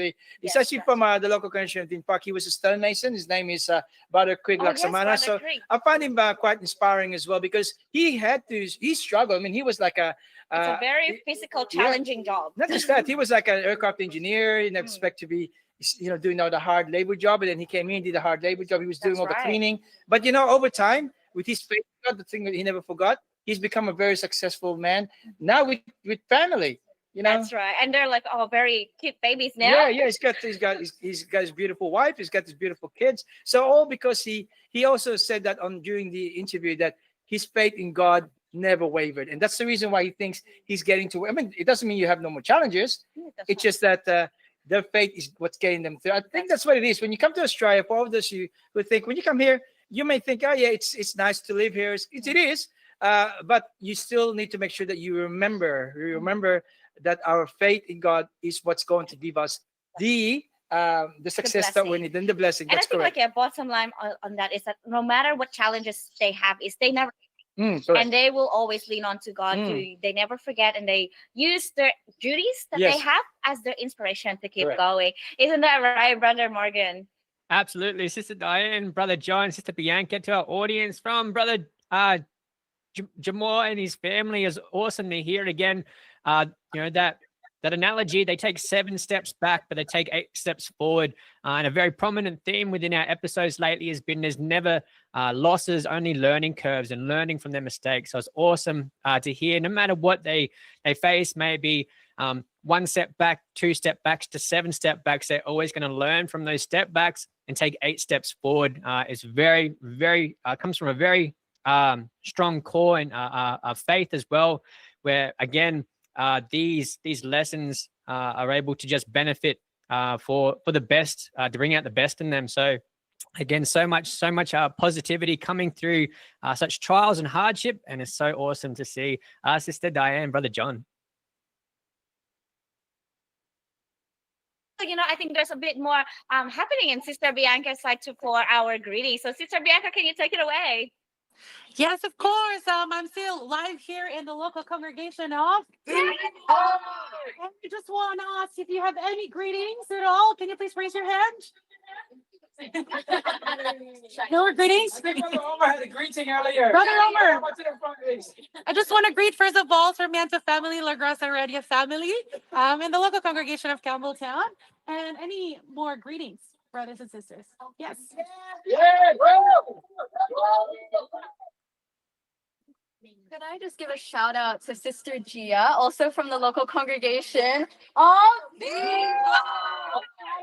actually from the local convention in Dean Park. He was a stonemason. His name is Brother Craig Laksamana. So Craig. I find him quite inspiring as well because he struggled. I mean, he was like it's a very physical, challenging job. Not just that, he was like an aircraft engineer. He didn't expect to be doing all the hard labor job, and then he came in, did the hard labor job. He was doing all the cleaning. But over time, with his faith, the thing that he never forgot, he's become a very successful man now with family. That's right, and they're like very cute babies now. Yeah. He's got his beautiful wife. He's got his beautiful kids. So all because he also said that during the interview that his faith in God never wavered, and that's the reason why he thinks he's getting to. I mean, it doesn't mean you have no more challenges. It's just that their faith is what's getting them through. I think that's what it is. When you come to Australia, for all of those you would think when you come here, you may think, oh yeah, it's nice to live here. It is, but you still need to make sure that you remember that our faith in God is what's going to give us the success that we need, and the blessing. And That's I think correct. bottom line on that is that no matter what challenges they have, they never. Correct. And they will always lean on to God. They never forget, and they use their duties that they have as their inspiration to keep going. Isn't that right, Brother Morgan? Absolutely, Sister Diane, Brother John, Sister Bianca, to our audience from Brother Jamor and his family. Is awesome to hear again. That analogy, they take 7 steps back, but they take 8 steps forward. And a very prominent theme within our episodes lately has been there's never losses, only learning curves and learning from their mistakes. So it's awesome to hear, no matter what they face, maybe 1 step back, 2 step backs to 7 step backs, they're always going to learn from those step backs and take 8 steps forward. It's very, very, comes from a very strong core and faith as well, where again, these lessons are able to just benefit for the best, to bring out the best in them. So Again, so much positivity coming through such trials and hardship, and it's so awesome to see Sister Diane, Brother John. I think there's a bit more happening in Sister Bianca's side too for our greetings. So, Sister Bianca, can you take it away? Yes, of course. I'm still live here in the local congregation of. I just want to ask if you have any greetings at all. Can you please raise your hand? No greetings. Brother Omar had a greeting earlier. Brother Omar. What's in the front, please? I just want to greet first of all Sarmiento family, La Gracia Radio family, in the local congregation of Campbelltown, and any more greetings, brothers and sisters. Yes. Yeah, bro. Could I just give a shout out to Sister Gia, also from the local congregation of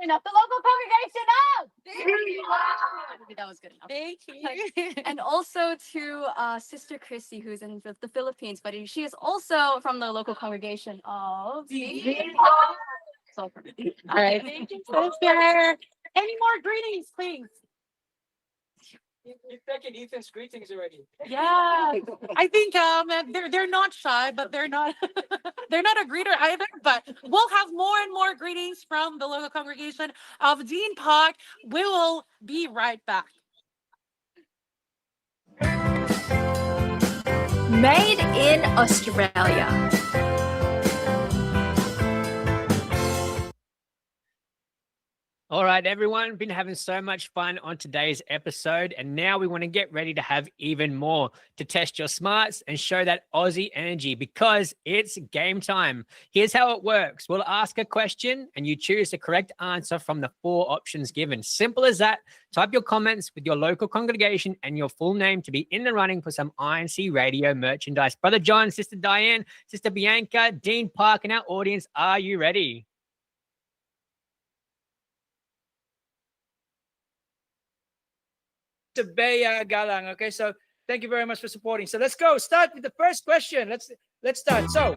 enough, the local congregation of maybe that was good enough. Thank you. And also to Sister Christy, who's in the Philippines, but she is also from the local congregation of All right. Thank you, sister. Any more greetings, please? You're taking Ethan's greetings already. Yeah, I think they're not shy, but they're not they're not a greeter either. But we'll have more and more greetings from the local congregation of Dean Park. We will be right back. Made in Australia. All right, everyone, been having so much fun on today's episode, and now we want to get ready to have even more to test your smarts and show that Aussie energy because it's game time. Here's how it works. We'll ask a question and you choose the correct answer from the 4 options given. Simple as that. Type your comments with your local congregation and your full name to be in the running for some INCRadio merchandise. Brother John, Sister Diane, Sister Bianca, Dean Park, and our audience, are you ready? Bea Galang. Okay, so thank you very much for supporting. So let's go. Start with the first question. Let's start. So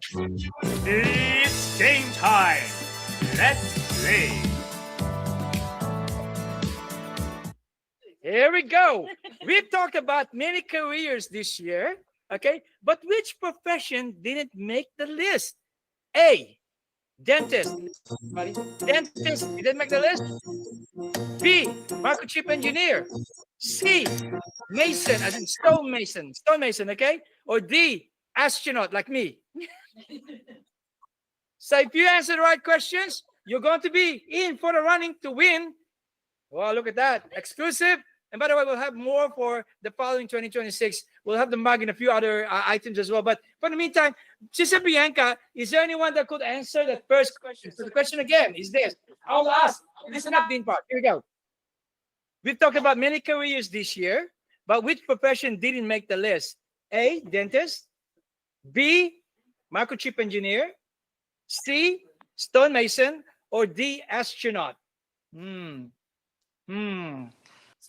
it's game time. Let's play. Here we go. We've talked about many careers this year. Okay, but which profession didn't make the list? A, dentist. Dentist didn't make the list. B, microchip engineer. C, mason, as in stonemason, okay? Or D, astronaut, like me. So if you answer the right questions, you're going to be in for the running to win. Wow, look at that. Exclusive. And by the way, we'll have more for the following 2026. We'll have the mug and a few other items as well. But for the meantime, Sister Bianca, is there anyone that could answer that first question? So the question again is this. I'll ask. Listen up, Dean Park. Here we go. We've talked about many careers this year, but which profession didn't make the list? A, dentist. B, microchip engineer. C, stonemason. Or D, astronaut.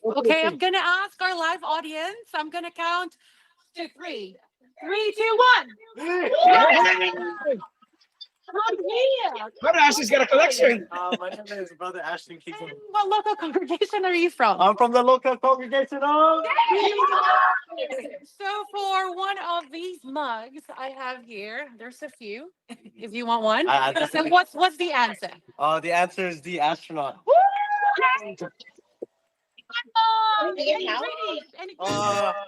Okay, I'm gonna ask our live audience. I'm gonna count to 3. 3, 2, 1. Brother Ashton's got a collection. My name is Brother Ashton Keaton. What local congregation are you from? I'm from the local congregation of. So for one of these mugs I have here, there's a few. If you want one. So what's the answer? The answer is the astronaut.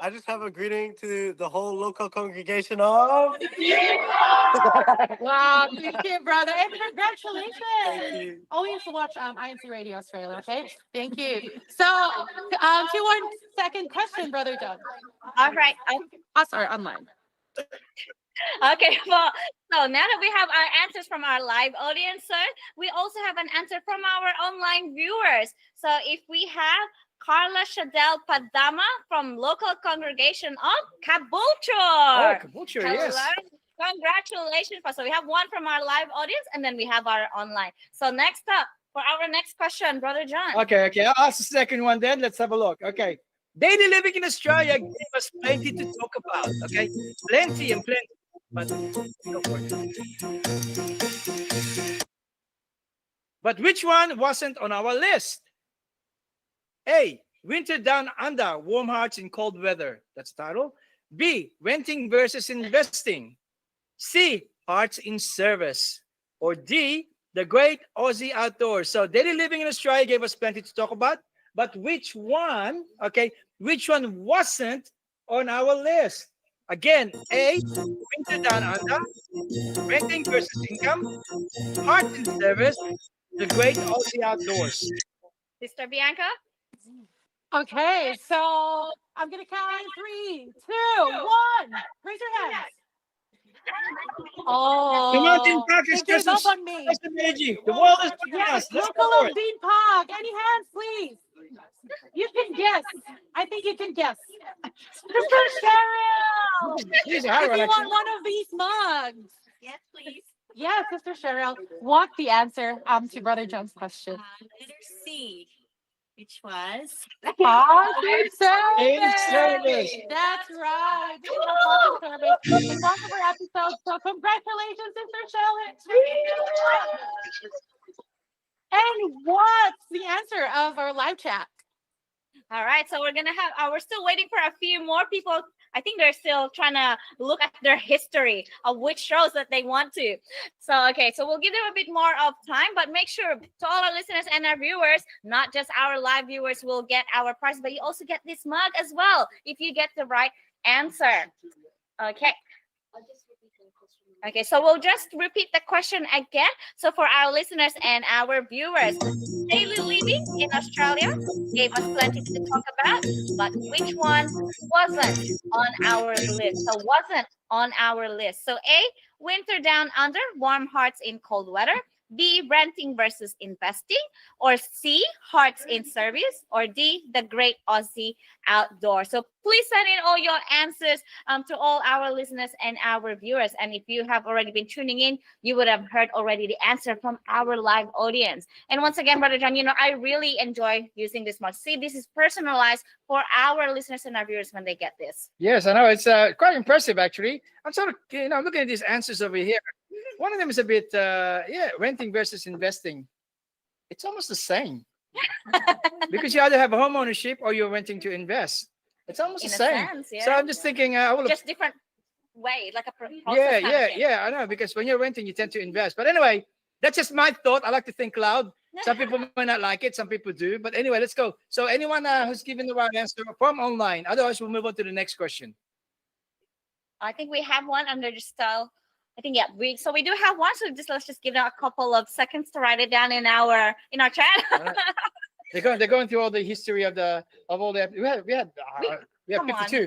I just have a greeting to the whole local congregation of. Wow, thank you, brother, and congratulations. Thank you. Always watch INCRadio Australia, okay? Thank you. So, to our second question, Brother John. All right. Sorry, online. Okay, well, so now that we have our answers from our live audience, sir, we also have an answer from our online viewers. So if we have Carla Shadel Padama from local congregation of Caboolture. Oh, Caboolture, yes. Congratulations. So we have one from our live audience and then we have our online. So next up, for our next question, Brother John. Okay. I'll ask the second one then. Let's have a look. Okay. Daily living in Australia gave us plenty to talk about. Okay. Plenty and plenty. But which one wasn't on our list? A, Winter Down Under, Warm Hearts in Cold Weather. That's the title. B, Renting versus Investing. C, Hearts in Service. Or D, The Great Aussie Outdoors. So daily living in Australia gave us plenty to talk about. But which one, okay, which one wasn't on our list? Again, A, Winter Down Under, Renting versus Income, Hearts in Service, The Great Aussie Outdoors. Sister Bianca? Okay, so I'm gonna count on 3, 2, 1. Raise your hands. The mountain Oh, park is they gave up just on me. The world is between Yes, us. Let's look go for it. bean pog. Any hands, please? You can guess. I think you can guess. Sister Cheryl! These are If hard, you want actually. one of these mugs. Yes, please. Yes, Sister Cheryl. What the answer to Brother John's question? Letter C, which was Positive In service. service. That's right. This is a positive service. It's one of our episodes. So congratulations, Sister Cheryl. And what's the answer of our live chat? All right, so we're gonna have. We're still waiting for a few more people. I think they're still trying to look at their history of which shows that they want to. So okay, so we'll give them a bit more of time, but make sure to all our listeners and our viewers, not just our live viewers, will get our prize, but you also get this mug as well if you get the right answer. Okay. Okay, so we'll just repeat the question again. So for our listeners and our viewers, daily living in Australia gave us plenty to talk about, but which one wasn't on our list? So wasn't on our list. So A, Winter Down Under, Warm Hearts in Cold Weather. B, Renting versus Investing. Or C, Hearts in Service. Or D, The Great Aussie Outdoor. So please send in all your answers to all our listeners and our viewers. And if you have already been tuning in, you would have heard already the answer from our live audience. And once again, Brother John, I really enjoy using this much. See, this is personalized for our listeners and our viewers when they get this. Yes, I know. It's quite impressive, actually. I'm sort of, looking at these answers over here. One of them is a bit, renting versus investing. It's almost the same. Because you either have home ownership or you're renting to invest. It's almost In the a same. sense, yeah. So I'm just thinking, I will. Just different way, like a process. I know. Because when you're renting, you tend to invest. But anyway, that's just my thought. I like to think loud. Some people might not like it. Some people do. But anyway, let's go. So anyone who's given the right answer from online. Otherwise, we'll move on to the next question. I think we have one under the style. I think we do have one. So let's just give it a couple of seconds to write it down in our chat. They're going through all the history of all the we had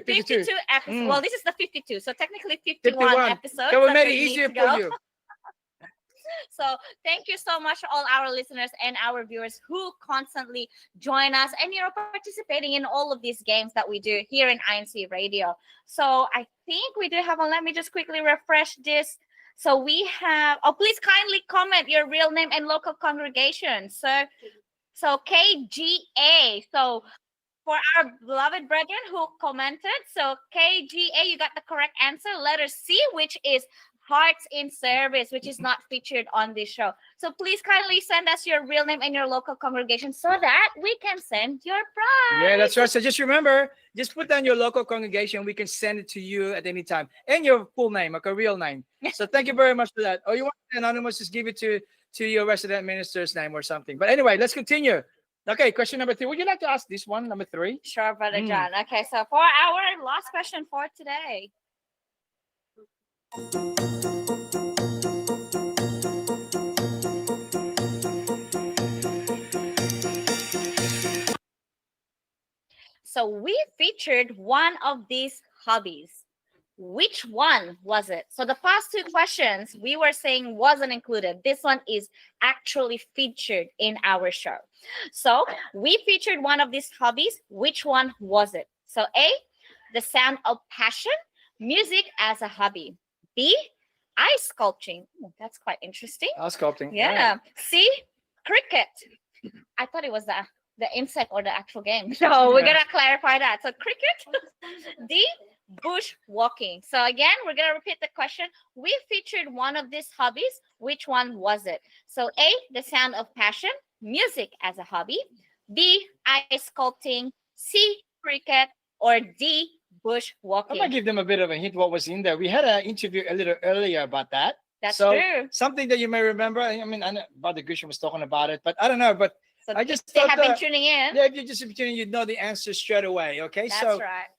52 episodes. Well, this is the 52. So technically 51 episodes. So we that made it need easier to go. for you. So thank you so much to all our listeners and our viewers who constantly join us and participating in all of these games that we do here in INCRadio. So I think we do have one. Let me just quickly refresh this. So we have, please kindly comment your real name and local congregation. So KGA. So for our beloved brethren who commented, so KGA, you got the correct answer. Letter C, which is Hearts in Service, which is not featured on this show. So please kindly send us your real name and your local congregation so that we can send your prize. Yeah, that's right. So just remember, just put down your local congregation. We can send it to you at any time. And your full name, like a real name. So thank you very much for that. Or you want anonymous, just give it to your resident minister's name or something. But anyway, let's continue. Okay, question number 3. Would you like to ask this one, number 3? Sure, Brother John. Okay, so for our last question for today. So we featured one of these hobbies. Which one was it? So the past 2 questions we were saying wasn't included. This one is actually featured in our show. So we featured one of these hobbies. Which one was it? So A, the sound of passion, music as a hobby. B, ice sculpting. Oh, that's quite interesting. Ice sculpting. Yeah. C, cricket. I thought it was the insect or the actual game. So we're going to clarify that. So cricket. D, bush walking. So again, we're going to repeat the question. We featured one of these hobbies. Which one was it? So A, the sound of passion, music as a hobby. B, ice sculpting. C, cricket, or D, I'm bushwalking? gonna give them a bit of a hint what was in there. We had an interview a little earlier about that. That's so true. Something that you may remember. I mean, I know Brother Grisham was talking about it, but I don't know. But So I if just they thought have been that- tuning in. Yeah, if you're just tuning in, you'd know the answer straight away. Okay, That's right.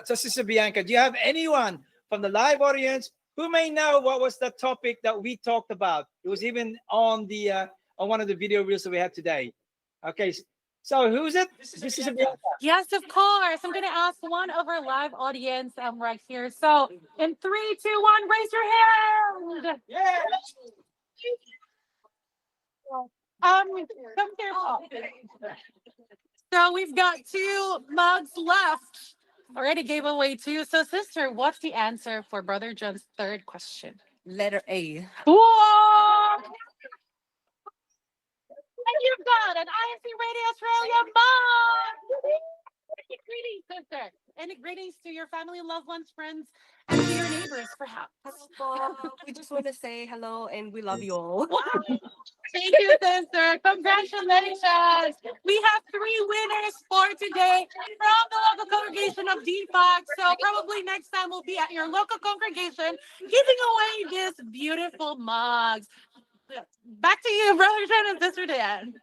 So Sister Bianca, do you have anyone from the live audience who may know what was the topic that we talked about? It was even on the on one of the video reels that we have today. Okay, so who's it? This is Bianca. Yes, of course. I'm going to ask one of our live audience right here. So in 3, 2, 1, raise your hand. Yeah. Come here, Paul. So we've got 2 mugs left. Already gave away 2. So sister, what's the answer for Brother John's third question? Letter A. Whoa! And you've got an INCRadio Australia mug! Greetings, sister. Any greetings to your family, loved ones, friends, and to your neighbors, perhaps? Hello, Bob. We just want to say hello and we love you all. Thank you, sister. Congratulations. We have 3 winners for today from the local congregation of DFAC. So probably next time we'll be at your local congregation giving away this beautiful mugs. Back to you, Brother John and Sister Dan.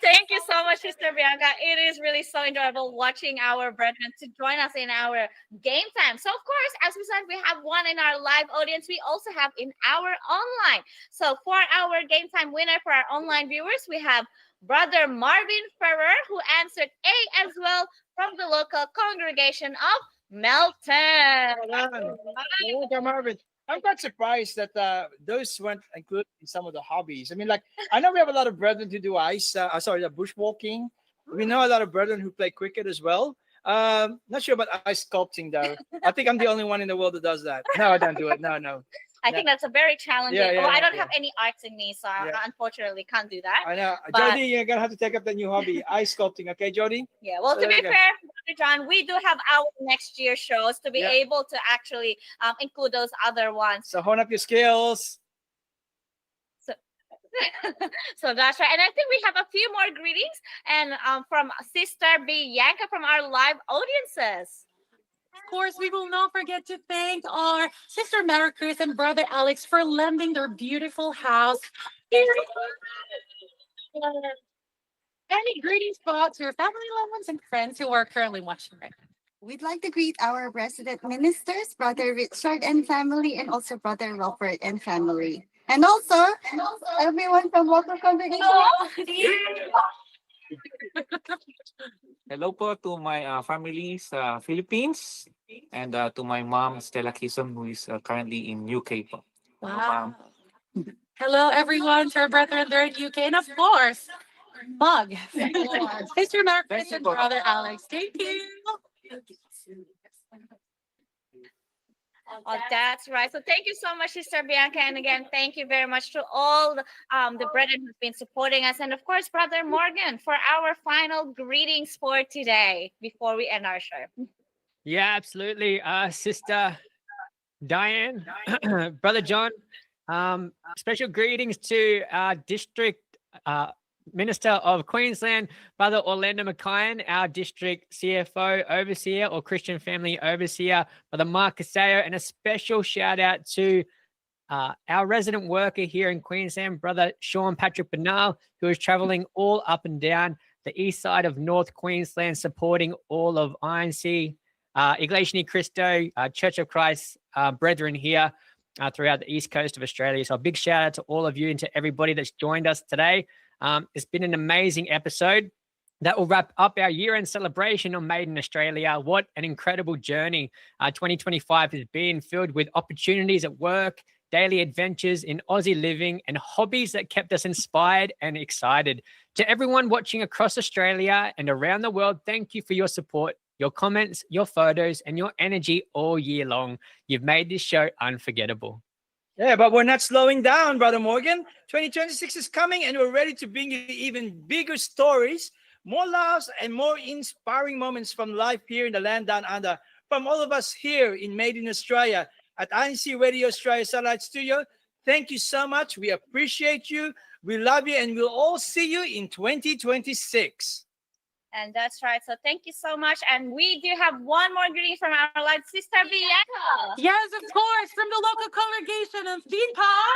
Thank you so much, Sister Bianca. It is really so enjoyable watching our brethren to join us in our game time. So, of course, as we said, we have one in our live audience. We also have in our online. So, for our game time winner for our online viewers, we have Brother Marvin Ferrer, who answered A as well from the local congregation of Melton. Welcome, Marvin. I'm quite surprised that those weren't included in some of the hobbies. I mean, like, I know we have a lot of brethren who do the bushwalking. We know a lot of brethren who play cricket as well. Not sure about ice sculpting, though. I think I'm the only one in the world that does that. No, I don't do it. No. I think that's a very challenging. Yeah, I don't have any arts in me, so I unfortunately can't do that. I know. But- Jody, you're going to have to take up the new hobby, ice sculpting. Okay, Jody? Yeah, well, So to there be you go. fair, Brother John, we do have our next year shows to be Yeah. able to actually include those other ones. So hone up your skills. So that's right. And I think we have a few more greetings and from Sister Bianca from our live audiences. Of course, we will not forget to thank our Sister Mary Cruz and Brother Alex for lending their beautiful house. Any greetings to your family, loved ones, and friends who are currently watching right now. We'd like to greet our resident ministers, Brother Richard and family, and also Brother Robert and family. And also everyone from local congregation. Hello po to my family sa Philippines and to my mom Stella Kison who is currently in UK po. Wow. Hello, everyone, to our brethren there in UK, and of course, mug. Sister Marcus and Brother Alex. Thank you. Oh, that's right. So thank you so much, Sister Bianca. And again, thank you very much to all the brethren who've been supporting us. And of course, Brother Morgan, for our final greetings for today before we end our show. Yeah, absolutely. Sister Diane, Brother John, special greetings to our district Minister of Queensland, Brother Orlando McKeon, our district CFO overseer or Christian family overseer, Brother Mark Caseo, and a special shout out to our resident worker here in Queensland, Brother Sean Patrick Bernal, who is traveling all up and down the east side of North Queensland, supporting all of INC, Iglesia Ni Cristo, Church of Christ brethren here throughout the east coast of Australia. So a big shout out to all of you and to everybody that's joined us today. It's been an amazing episode that will wrap up our year-end celebration on Made in Australia. What an incredible journey 2025 has been, filled with opportunities at work, daily adventures in Aussie living, and hobbies that kept us inspired and excited. To everyone watching across Australia and around the world, thank you for your support, your comments, your photos, and your energy all year long. You've made this show unforgettable. Yeah, but we're not slowing down, Brother Morgan. 2026 is coming, and we're ready to bring you even bigger stories, more laughs, and more inspiring moments from life here in the land down under. From all of us here in Made in Australia at INCRadio Australia Satellite Studio, thank you so much. We appreciate you. We love you, and we'll all see you in 2026. And that's right. So thank you so much. And we do have one more greeting from our live sister, Bianca. Yes, of course, from the local congregation of Deepa.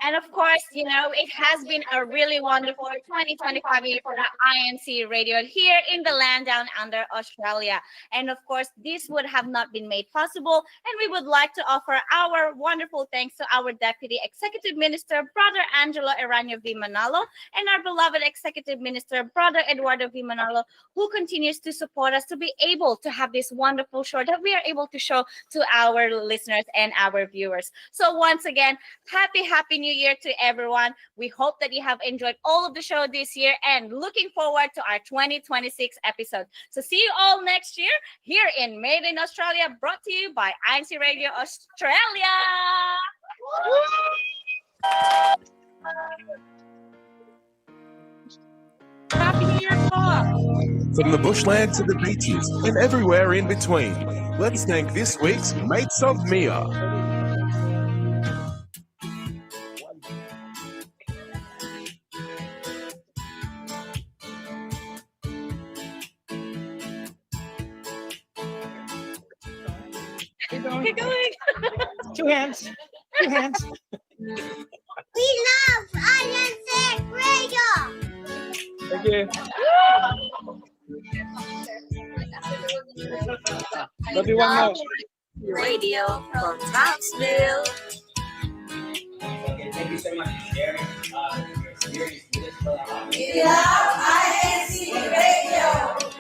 And of course, you know, it has been a really wonderful 2025 year for the INC radio here in the land down under Australia. And of course, this would have not been made possible. And we would like to offer our wonderful thanks to our Deputy Executive Minister, Brother Angelo Eranio V. Manalo, and our beloved Executive Minister, Brother Eduardo V. Manalo, who continues to support us to be able to have this wonderful show that we are able to show to our listeners and our viewers. So once again, happy New Year to everyone. We hope that you have enjoyed all of the show this year and looking forward to our 2026 episode. So see you all next year here in Made in Australia, brought to you by INCRadio Australia. Happy New Year, Pa. From the bushland to the beaches and everywhere in between, let's thank this week's Mates of Mia. Keep going. Two hands. Two hands. We love INCRadio. Thank you. Love you one more. Radio from Townsville. Thank you so much for sharing your experience with this. We love INCRadio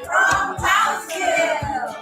from Townsville.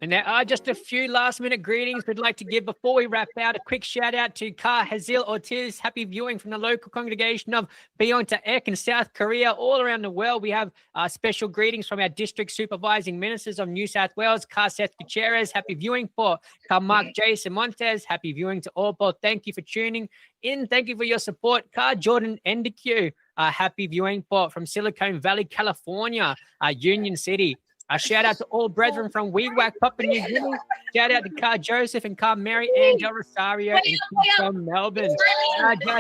And there are just a few last-minute greetings we'd like to give before we wrap out. A quick shout-out to Ka Hazil Ortiz. Happy viewing from the local congregation of Beyonta Ek in South Korea. All around the world, we have special greetings from our district supervising ministers of New South Wales, Ka Seth Gutierrez. Happy viewing for Ka Mark Jason Montes. Happy viewing to all both. Thank you for tuning in. Thank you for your support. Ka Jordan Endeq. Happy viewing from Silicon Valley, California, Union City. A shout out to all brethren from Wewak, Papua New Guinea. Shout out to Car Joseph and Car Mary Angel Rosario and from Melbourne.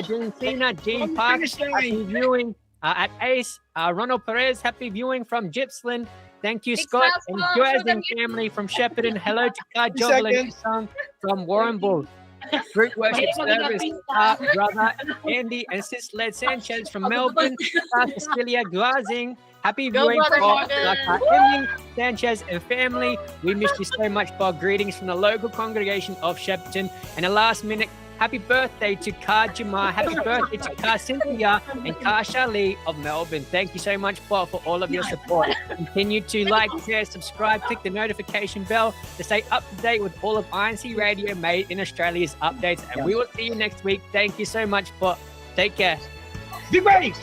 Jean Cena, Jean Park, happy viewing at ACE. Ronald Perez, happy viewing from Gippsland. Thank you, Scott and Joaz and family from Shepparton. Hello to Car Jobel and Song from Warrnambool. Group worship service, brother Andy and Sis Led Sanchez from Melbourne. Cecilia Glazing. Happy viewing for Emily Sanchez and family. We miss you so much for greetings from the local congregation of Shepparton. And a last minute happy birthday to Ka Jamar. Happy birthday to Ka Cynthia and Ka Charlie of Melbourne. Thank you so much for all of your support. Continue to like, share, subscribe, click the notification bell to stay up to date with all of INC Radio Made in Australia's updates. And we will see you next week. Thank you so much for take care. Be ready.